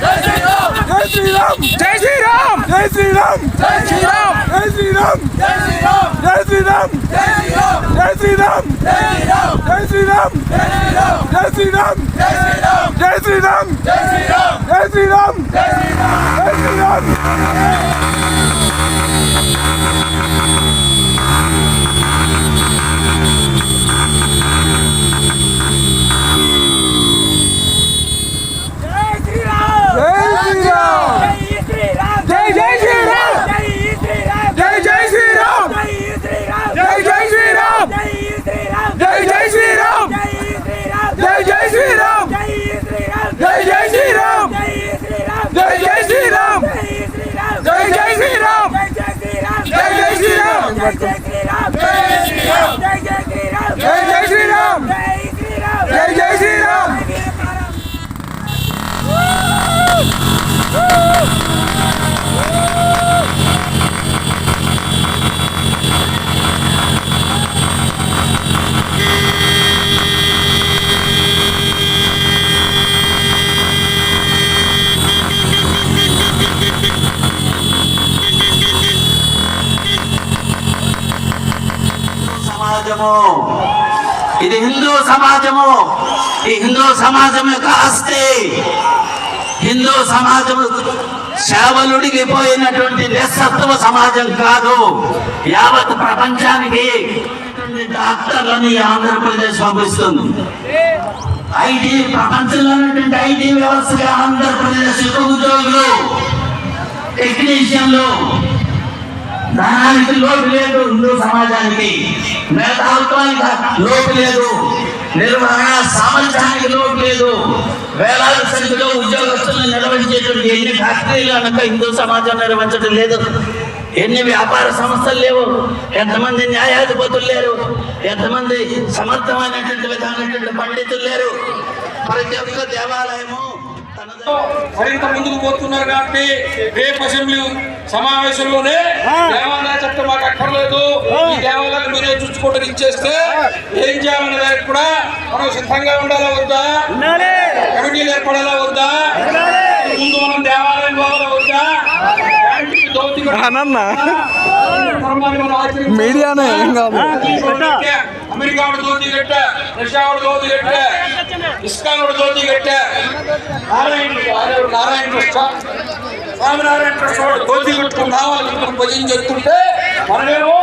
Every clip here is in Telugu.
జై శ్రీరామ్ జై శ్రీరామ్ జై శ్రీరామ్ జై శ్రీరామ్ జై శ్రీరామ్ జై శ్రీరామ్ జై శ్రీరామ్ జై శ్రీరామ్ జై శ్రీరామ్ జై శ్రీరామ్ జై శ్రీరామ్ జై శ్రీరామ్ జై శ్రీరామ్ జై శ్రీరామ్ జై శ్రీరామ్ జై శ్రీరామ్ జై శ్రీరామ్ ఇది హిందూ సమాజము. ఈ హిందూ సమాజం యొక్క ఆస్తి. హిందూ సమాజము సేవలుడిగిపోయినటువంటి నిస్సత్వ సమాజం కాదు. యావత్ ప్రపంచానికి డాక్టర్లని ఆంధ్రప్రదేశ్ పంపిస్తుంది. ఐటీ ప్రపంచంలో ఉన్నటువంటి ఐటీ వ్యవస్థగా ఆంధ్రప్రదేశ్ ఉద్యోగులు, టెక్నీషియన్లు, ధనానికి లోటు లేదు. హిందూ సమాజానికి మేధావుత్వానికి లోటు లేదు. నిర్వహణ సామర్థ్యానికి లోటు లేదు. వేలాది సంఖ్యలో ఉద్యోగస్తులను నిర్వహించేటువంటి ఎన్ని ఫ్యాక్టరీలు అనక హిందూ సమాజం నిర్వహించడం లేదు. ఎన్ని వ్యాపార సంస్థలు లేవు. ఎంతమంది న్యాయాధిపతులు లేరు. ఎంతమంది సమర్థమైనటువంటి విధానటువంటి పండితులు లేరు. ప్రతి ఒక్క దేవాలయము మరింత ముందుకు పోతున్నారు కాబట్టి రేపు అసెంబ్లీ సమావేశంలోనే దేవాలయ చట్టం మాకు అక్కర్లేదు, ఈ దేవాలయాలు మీరే చూసుకోవడం ఇచ్చేస్తే ఏం చేయాలనే దానికి కూడా మనం సిద్ధంగా ఉండాలా వద్దా? కమిటీలు ఏర్పడాలా వద్దా? ముందు మనం దేవాలయం పోవాలా వద్దా? మీడియానే అమెరికా దోతి కట్ట, రష్యా దోతి కట్ట, ఇస్కాన్ దోతి కట్ట, నారాయణ ట్రస్ట్, స్వామినారాయణ ట్రస్ట్ వాడు దోతి కట్టుకుని రావాలి భజన చేస్తుంటే మనమేమో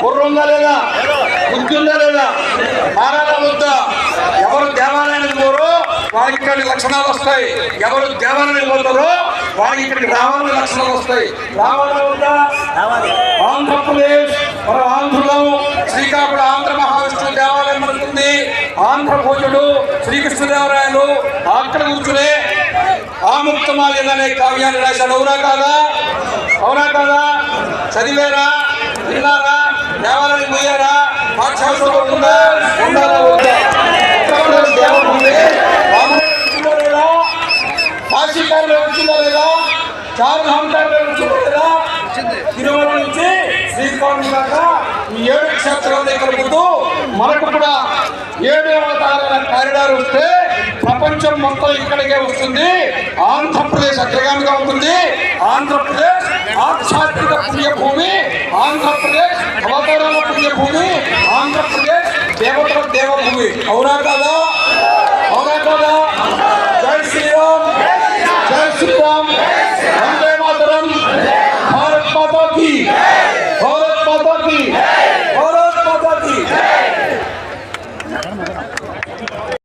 బుర్రుందా లేదా, బుద్ధుందా లేదా, మారాలా వద్దా? ఎవరు దేవాలయానికి పోరో వాళ్ళకి ఇక్కడికి లక్షణాలు వస్తాయి. ఎవరు దేవాలయానికి పోతారో వాళ్ళకి ఇక్కడికి రావాలని లక్షణాలు వస్తాయి. రావాలా వద్దా? ఆంధ్రప్రదేశ్ మన ఆంధ్రలో శ్రీకాకుళం ఆంధ్ర మహావిష్ణువు దేవాలయం ఉంటుంది. ఆంధ్ర భోజుడు శ్రీకృష్ణదేవరాయలు అక్కడ కూర్చునే ఆముక్తమాల్యం అనే కావ్యాన్ని రాశాడు. అవునా కాదా? అవునా కాదా? చదివేరా, విన్నారా, దేవాలయానికి పోయారా? పాఠశాలలో ఉందా, ఉండాలా వద్దా? దేవుడు ఉంది, వచ్చిందా లేదా? కాశీకారులు వచ్చిందా లేదా? చారుధాంకారులు వచ్చిందా లేదా? తిరుమల నుంచి శ్రీకాకుళం దాకా ఈ 7 క్షేత్రాల దగ్గర ముందు మనకు కూడా 7 అవతారాల కారిడార్ వస్తే ప్రపంచం మొత్తం ఇక్కడికే వస్తుంది. ఆంధ్రప్రదేశ్ అగ్రగామిగా ఉంటుంది. ఆంధ్రప్రదేశ్ ఆధ్యాత్మిక పుణ్యభూమి, ఆంధ్రప్రదేశ్ అవతారాల పుణ్యభూమి, ఆంధ్రప్రదేశ్ దేవతల దేవభూమి. అవునా కాదా?